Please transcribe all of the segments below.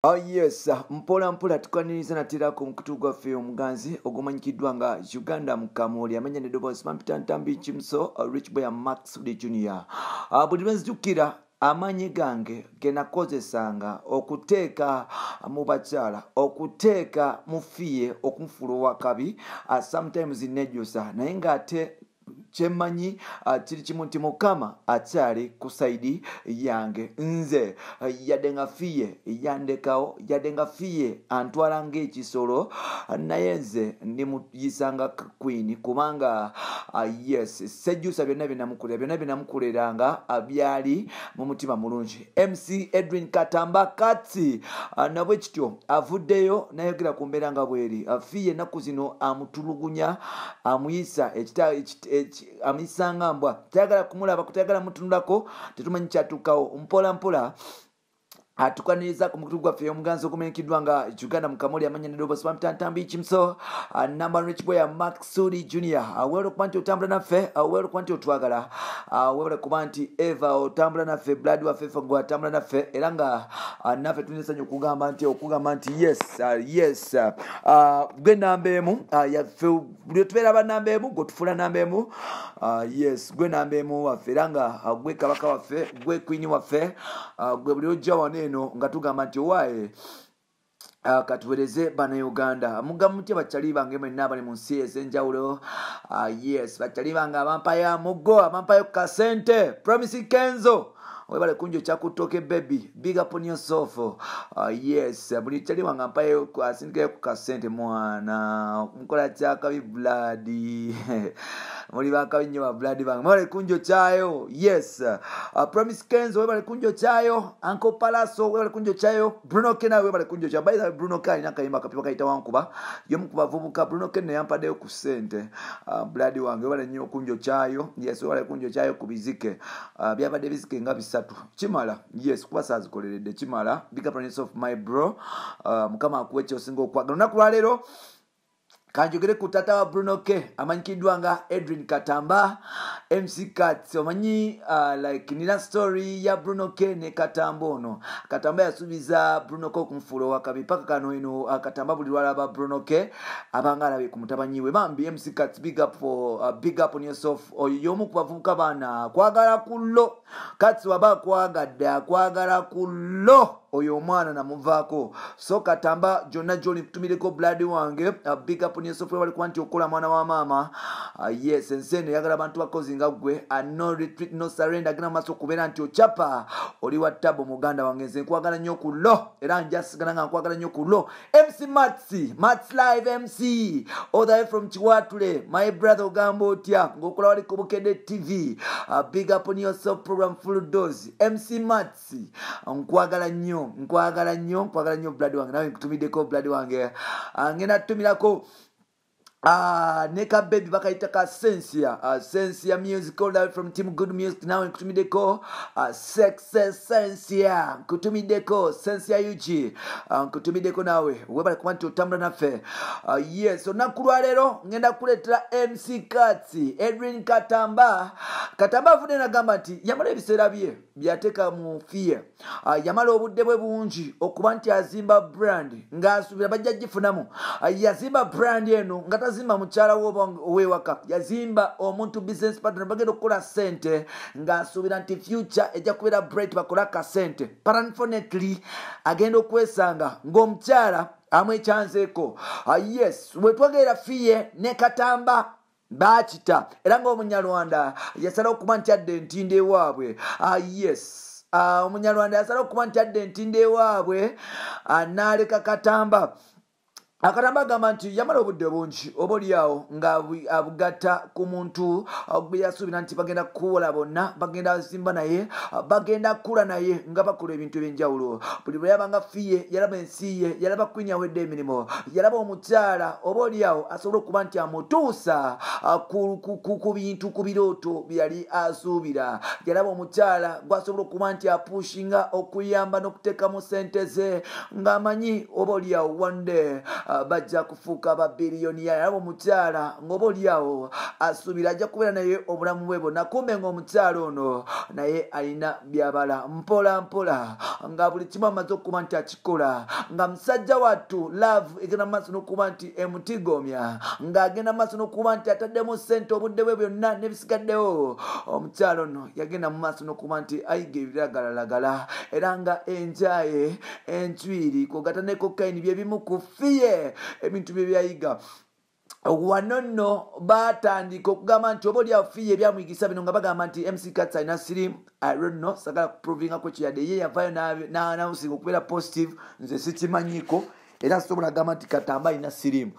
Oh yes, mpola mpola tukwaniriza natera ku mukutu gwaffe omuganzi ogumanyikiddwa nga Uganda Mukamuli amanya neddoboozi Mampita Ntambi Kimso Rich Boy Max Lee Junior. Buli lwe nzijukira amaanyi gange ge nakozesanga okuteeka mu bakyala okuteeka mu fiye okumufuula owakabi sometimes nejjusa naye ng'ate kyemanyi kiri kimu nti Mukama akyali ku saidi yange nze yadde nga fiye yandekawo yadde nga fiye antwala ng'ekisolo naye nze ndimuyisanga queen kubanga yes sejjusa byonna byenamukoleranga byali mu mutima mulungi. MC Edwin Katamba Katsi nabwe kityo avuddeyo nayogera ku mbeera nga bweri fiye ennaku zino amutulugunya amuyisa amisanga mbwa tayagala kumulaba kutayagala mutunulako tetumanyi kyatuukawo mpola mpola tukwaniriza ku mukutu gwaffe omuganzi ogumanyikiddwa nga Uganda Mukamuli amanya neddoboozi Mampita Ntambi Kimso number Rich Boy Max Lee Junior. Weewale kuba nti otambula naffe weewale kuba nti otwagala weewale kuba nti Eva otambula naffe blood waffe fe gwe atambula naffe era nga naffe tulina essanyu okugamba nti yes gwe namba emu yaffe buli tubeera bannamba emu gwe tufuula namba emu yes gwe namba emu waffe era nga gwe kabaka waffe gwe queen waffe gwe buli ojja wano nga tugamba nti owaye katuweereze bannayuganda mugamba mutya bakyali bange mwenna abali mu nsi ez'enjawulo yes bakyali bange abampayo muggo abampayo kasente Promise Kenzo webale kunjo chakutoke baby big up on yourself yes buli kyali wange ampayo asindikayo ku kasente mwana mukola kyakabi blood muri bakabi nnyo ba blood bange webale kunjo kyayo yes Promise Kenzo webale kunjo kyayo Uncle Palaso webale kunjo kyayo Bruno Kena webale kunjo kyayo by the way Bruno Kena nakayimba kapipa kaita wankuba yomu kubavubuka Bruno Kena yampaddeyo ku sente blood wange webale nnyo kunjo kyayo yes webale kunjo kyayo kubizike byabadde bizike nga bisatu chimala yes kuba sazikoleredde chimala big up on yourself my bro mukama akuwe kyosinga okwagala olunaku lwaleero kanjogere ku tata wa Bruno K amanyikiddwa nga Edwin Katamba MC Kat omanyi like nina story ya Bruno K ne Katamba ono Katamba yasubiza Bruno K okumufuula owakabi paka kano eno Katamba buli lwalaba Bruno K abanga alabe ku mutabanyiwe bambi MC Kat big up on yourself oyomu kubavubuka baana kwagala kullo Katsi waba kwagala kullo oyo omwana namuvaako so Katamba jonna joli kutumireko blood wange big up on yourself wali kwanti okola mwana wa mama yes ensene yagala abantu bakozi nga gwe no retreat no surrender gina maso kubeera nti ochapa oli wa tabo muganda wange nze nkwagala nnyo ku lo era njasigala nga nkwagala nnyo ku lo MC Mats live MC all the way from Chiwatule my brother ogamba otya ng'okola wali ku Bukedde TV big up on yourself program full dose MC Mats nkwagala nnyo blood wange nawe nkutumiddeko blood wange ngenda tutumirako Neka baby bakaita ka Sensia music all the way from Team Good Music nawe nkutumideko Sensia nkutumideko Sensia UG nkutumideko nawe webale kubanti otambula naffe yes olunaku lwaleero ngenda kuleetera MC Katsi Edwin Katamba avudde nagamba nti yamala ebiseera bye byateeka mu fiye yamala obudde bwe bungi okuba nti azimba brand ng'asuubira bajja gifunamu yazimba brand eno nga tazimba mukyala ow'ewaka yazimba omuntu business partner bagenda okukola sente ng'asuubira nti future ejja kubeera bright bakola kasente but unfortunately agenda okwesanga ng'omukyala amwekyanzeeko yes wetwagerera fiye ne Katamba bakita era ng'omunyarwanda yasalawo okuba nti adde entindo ewaabwe yes omunyarwanda yasalawo okuba nti adde entindo ewaabwe n'aleka Katamba Katamba agamba nti yamala obudde bungi oboolyawo nga abugatta ku muntu gwe yasuubira nti bagenda kukola bonna bagenda zimba naye bagenda kula naye nga bakola ebintu ebyenjawulo buli bwe yabanga fiye yalaba ensi ye yalaba queen awedde emirimu yalaba omukyala oboolyawo asobola okuba nti amutuusa ku bintu ku birooto byali asuubira yalaba omukyala gwasobola okuba nti apushinga okuyamba n'okuteekamu sente ze ng'amanyi oboolyawo one day bajja kufuuka babiliyoniya abo omukyala ng'oba oliawo asuubira ajja kubeera naye obulamu bwe bwonna kumbe ng'omukyala ono naye alina byabala mpola mpola nga buli kimu amaze okuba nti akikola nga musajja wattu love egenda mu maaso n'okuba nti emutigomya ng'agenda mu maaso n'okuba nti ataddemu ssente obudde bwe byonna n'ebisigaddewo omukyala ono yagenda mu maaso n'okuba nti ayiga ebiragalalagala era nga enjaye encwiri kwogata ne kokayini bye bimu ku fiye ebintu bye byayiga wano nno batandika okugamba nti oba oli afiye ebyamuyigisa bino nga bagamba nti MC Katz alina sirimu no sagala kuprovingako kiyadde ye yavayo n'awusinga okubeera positive nze sikimanyiko era sobola agamba nti Katamba alina sirimu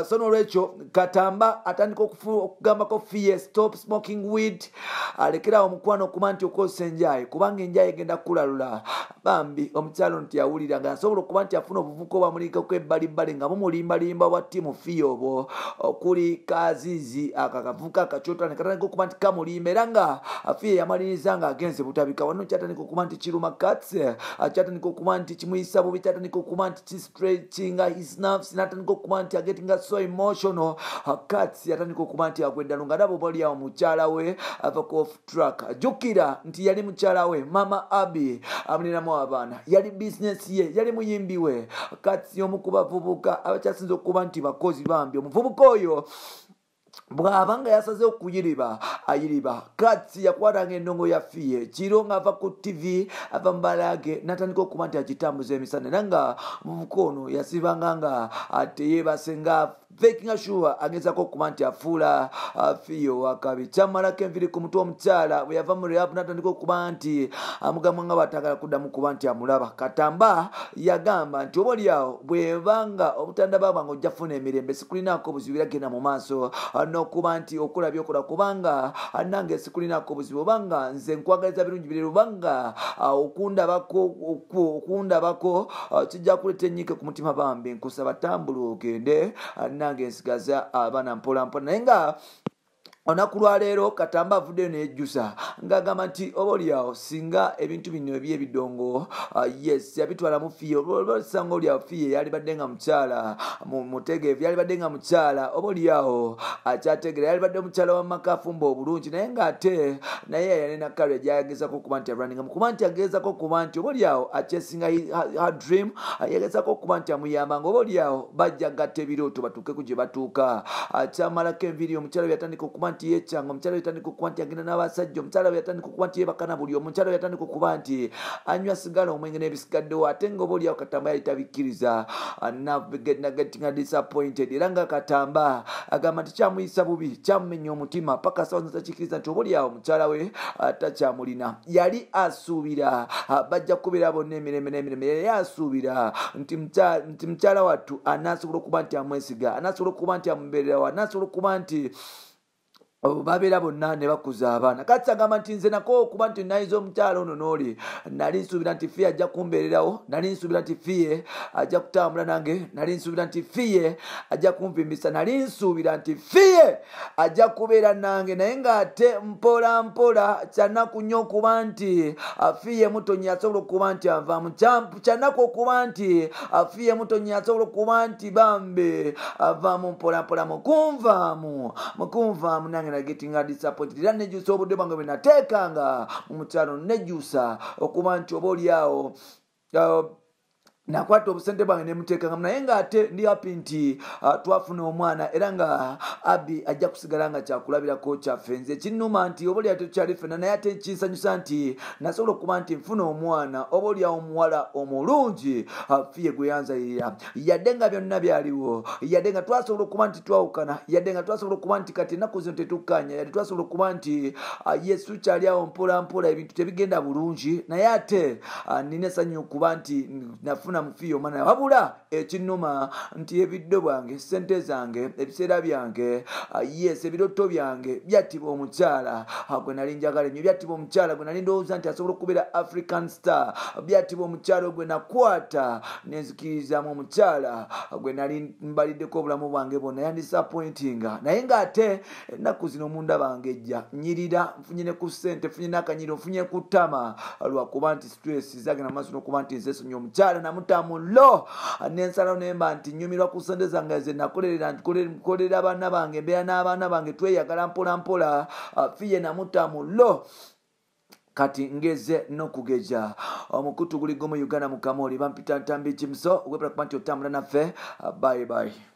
so n'olwekyo Katamba atandika okugambako fiye stop smoking weed alekerawo omukwano okuba nti okozesa enjaye kubanga enjaye egenda kulalula bambi omukyalo nti yawulira nga asobola okuba nti afuna obuvuko bwamuliikako ebbalibbali nga mumulimbalimba bwa ttiimu fiye obwo okuli kazizi akakavuka akakyotula ne katandika okuba nti kamulimba era nga fiye yamaliriza nga agenze butabika wano kyatandika okuba nti kiruma Katz kyatandika okuba nti kimuyisa bubi kyatandika okuba nti kistretchinga his nerves natandika okuba nti agetinga so emotional Katz yatandika okuba nti agweddalo nga ndaba oba oliawo mukyala we avako off track jjukira nti yali mukyala we mama Abi amulinamu abaana yali bizinesi ye yali muyimbi we Katz y'omu ku bavubuka abakyasinza okuba nti bakozi bambi omuvubuka oyo bw'abanga yasaze okuyiriba ayiriba Katz yakwatanga endongo ya fiye kiro ng'ava ku TV ava mubalage natandika okuba nti agitambuza emisana era nga muvubuka ono yasibanga nga teyeebase nga faking sure agezako okuba nti afuula fiye wakabi kyamalako enviri ku mutwe omukyala bwe yava mu rehab natandika okuba nti amugamba nga batagala kuddamu kuba nti amulaba Katamba yagamba nti oba oliawo bwebanga obutandaba bwange ojja funa emirembe sikulinaako obuzibu biragenda mu maaso n'okuba nti okola byokola kubanga nange sikulinaako obuzibu obanga nze nkwagaliza birungi biri lubanga okundabako kijja kuleeta ennyike ku mutima bambi nkusaba tambula ogende nange nsigaza abaana mpola mpola naye nga olunaku lwaleero Katamba avuddeyo nejjusa ng'agamba nti oba oliawo singa ebintu bino ebyebidongo yes yabitwala mu fiye olwasanga oliawo fiye yalibadde nga mukyala mutegeevu yalibadde nga mukyala oba oliawo akyategera yalibadde mukyala wamaka afumba obulungi naye ng'ate naye yalina kale gyayagezako okuba nti aruninga mukuba nti agezako okuba nti oba oliawo akyesinga her dream yagezako okuba nti amuyamba nga oba oliawo bajja gatta ebirooto batuukeko gye batuuka akyamalako enviri omukyala yatandika okuba nti yekyanga omukyala yatandika okuba nti agenda n'abasajja omukyala yatandika okuba nti yebakana buli omukyala yatandika okuba nti anywa sigala omwenge n'ebisigaddewo ate nga oba oliawo Katamba yali tabikkiriza getting disappointed era nga Katamba agamba nti kyamuyisa bubi kyamumenya omutima paka sawa ntakikkiriza nti oba oliawo mukyala we takyamulina yali asuubira bajja kubeera bonna emirembe n'emirembe yali asuubira nti mukyala wattu anaasobola okuba nti amwesiga anaasobola okuba nti amubeererawo anaasobola okuba nti babeera bonna ne bakuza abaana Katz agamba nti nze nako okuba nti nayiza omukyala ono n'oli nali nsuubira nti fiye ajja kumbeererawo nali nsuubira nti fiye ajja kutambula nange nali nsuubira nti fiye ajja kunvimbisa nali nsuubira nti fiye ajja kubeera nange naye ng'ate mpola mpola kyanaku nnyo okuba nti fiye mutonyi asobola okuba nti avaamu kyanaku okuba nti fiye mutonyi asobola okuba nti bambe avaamu mpola mpola mukunvaamu nange getting disappointed era nejjusa obudde bwange bwe nateekanga mu mukyalo nejjusa okuba nti oba oliawo nakwata obusente bwange nemuteekanga naye ng'ate ndi happy nti twafuna omwana era nga Abi ajja kusigala nga kyakulabirako kyaffe nze kinnuma nti oba oliawo tetukyali ffenna naye ate kinsanyusa nti nasobola okuba nti nfuna omwana oba oliawo omuwala omulungi fiye gwe yanzalirira yadde nga byonna byaliwo yadde nga twasobola okuba nti twawukana yadde nga twasobola okuba nti kati ennaku zino tetukkanya yadde twasobola okuba nti yesu kyali awo mpola mpola ebintu tebigenda bulungi naye ate nina essanyu okuba nti nafuna mufiyo omwana wabula ekinnuma nti ebiddo bwange sente zange ebiseera byange yes ebiroto byange byatibwa omukyala gwe nali njagala ennyo byatibwa omukyala gwe nali ndowooza nti asobola okubeera African star byatibwa omukyala gwe nakwata nenzikirizamu omukyala gwe nali mbaliddeko obulamu bwange bwonna yandisappointinga naye ng'ate ennaku zino munda bange ejja nyirira nfunyine ku ssente nfunye n'akanyiro nfunye ku ttama lwakuba nti stress zagenda mu maaso n'okuba nti nze sonyi omukyala mutamulo nensalawo nemba nti nyumirwa ku ssente zange ze nakolerera nkolera abaana bange mbeera n'abaana bange tweyagala mpola mpola fiye namutamulo kati ngeze n'okugeja omukutu guli gumu Uganda mu Kamoli bampita Ntambi Kimso webula kuba nti otambula naffe bye bye.